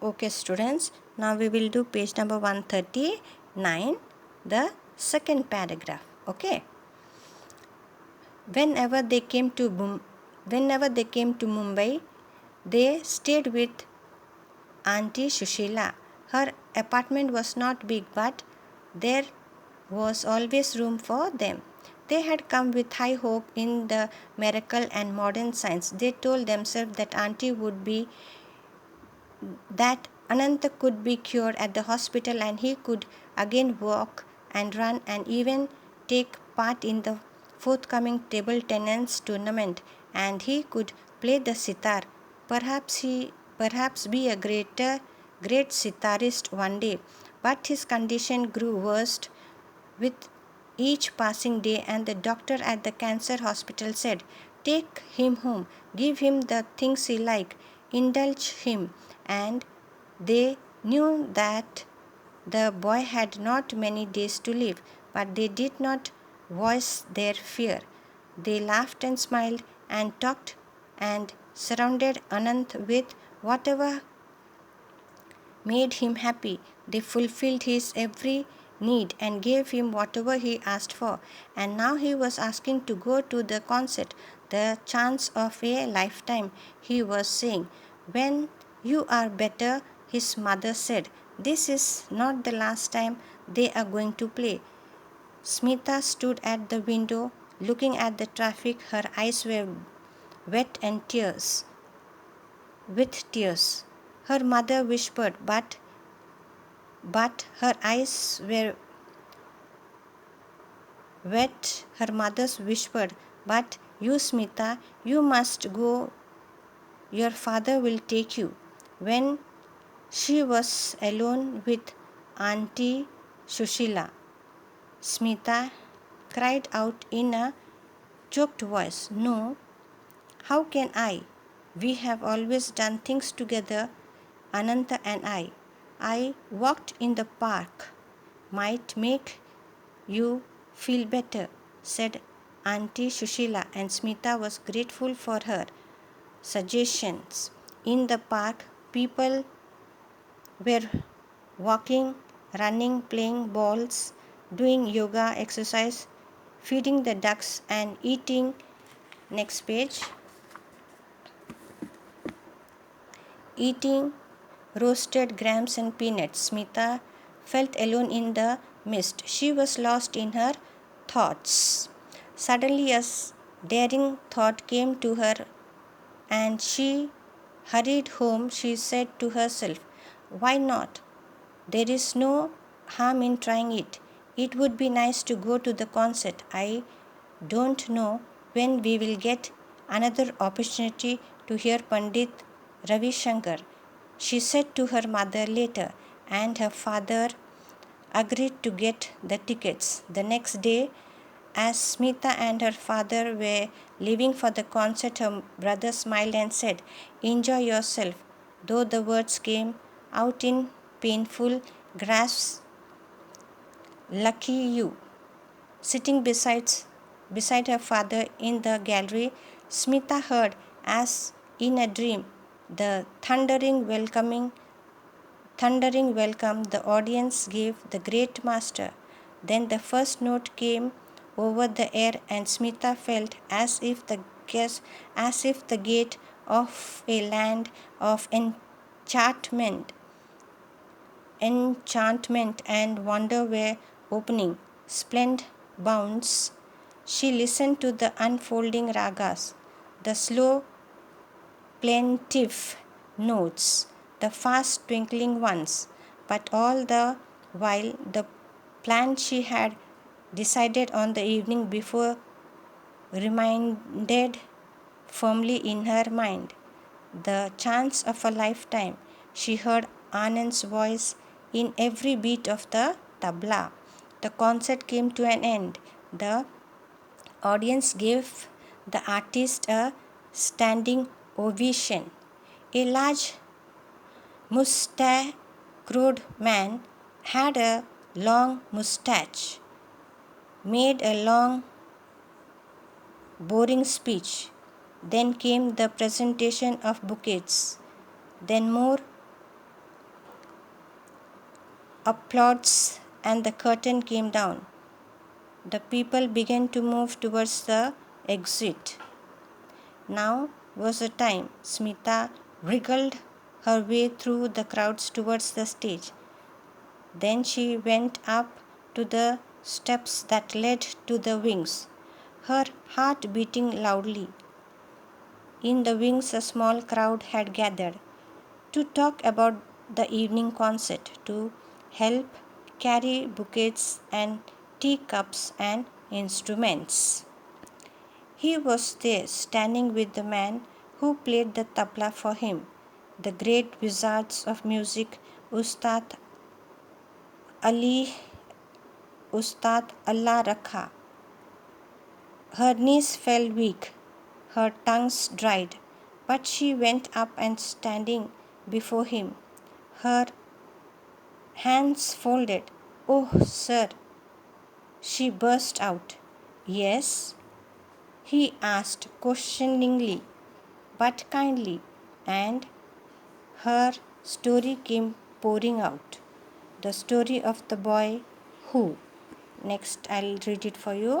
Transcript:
Okay, students, now we will do page number 139, the second paragraph. Okay. Whenever they came to Mumbai, they stayed with Auntie Shushila. Her apartment was not big, but there was always room for them. They had come with high hope in the miracle and modern science. They told themselves that that Ananta could be cured at the hospital and he could again walk and run and even take part in the forthcoming table tennis tournament, and he could play the sitar. Perhaps be a great sitarist one day. But his condition grew worse with each passing day, and the doctor at the cancer hospital said, "Take him home, give him the things he likes, indulge him." And they knew that the boy had not many days to live, but they did not voice their fear. They laughed and smiled and talked and surrounded Anant with whatever made him happy. They fulfilled his every need and gave him whatever he asked for. And now he was asking to go to the concert, the chance of a lifetime, he was saying. When you are better, his mother said, this is not the last time they are going to play. Smita stood at the window looking at the traffic. Her eyes were wet and with tears. Her mother whispered, but her eyes were wet. Her mother whispered, "But you, Smita, you must go. Your father will take you." When she was alone with Auntie Shushila, Smita cried out in a choked voice, "No, how can I? We have always done things together, Ananta and I. I walked in the park. Might make you feel better," said Auntie Shushila, and Smita was grateful for her suggestions. In the park, people were walking, running, playing balls, doing yoga exercise, feeding the ducks, and eating. Next page. Eating roasted grams and peanuts. Smita felt alone in the mist. She was lost in her thoughts. Suddenly, a daring thought came to her and she hurried home. She said to herself, "Why not? There is no harm in trying it. It would be nice to go to the concert. I don't know when we will get another opportunity to hear Pandit Ravi Shankar," she said to her mother later, and her father agreed to get the tickets. The next day, as Smita and her father were leaving for the concert, her brother smiled and said, "Enjoy yourself," though the words came out in painful grasps. "Lucky you." Sitting beside her father in the gallery, Smita heard, as in a dream, the thundering welcome the audience gave the great master. Then the first note came over the air, and Smita felt as if the gate of a land of enchantment and wonder were opening. Splendid bounds. She listened to the unfolding ragas, the slow plaintive notes, the fast twinkling ones, but all the while the plan she had decided on the evening before remained firmly in her mind. The chance of a lifetime. She heard Anand's voice in every beat of the tabla. The concert came to an end. The audience gave the artist a standing ovation. A large mustached man had a long mustache, made a long, boring speech. Then came the presentation of bouquets, then more applauds, and the curtain came down. The people began to move towards the exit. Now was the time. Smita wriggled her way through the crowds towards the stage. Then she went up to the steps that led to the wings, her heart beating loudly. In the wings, a small crowd had gathered to talk about the evening concert, to help carry bouquets and teacups and instruments. He was there, standing with the man who played the tabla for him, the great wizards of music, Ustad Ali, Ustad Allah Rakha. Her knees felt weak, her tongues dried, but she went up and standing before him, her hands folded. "Oh, sir," she burst out. "Yes?" he asked questioningly but kindly, and her story came pouring out. The story of the boy who. Next, I'll read it for you.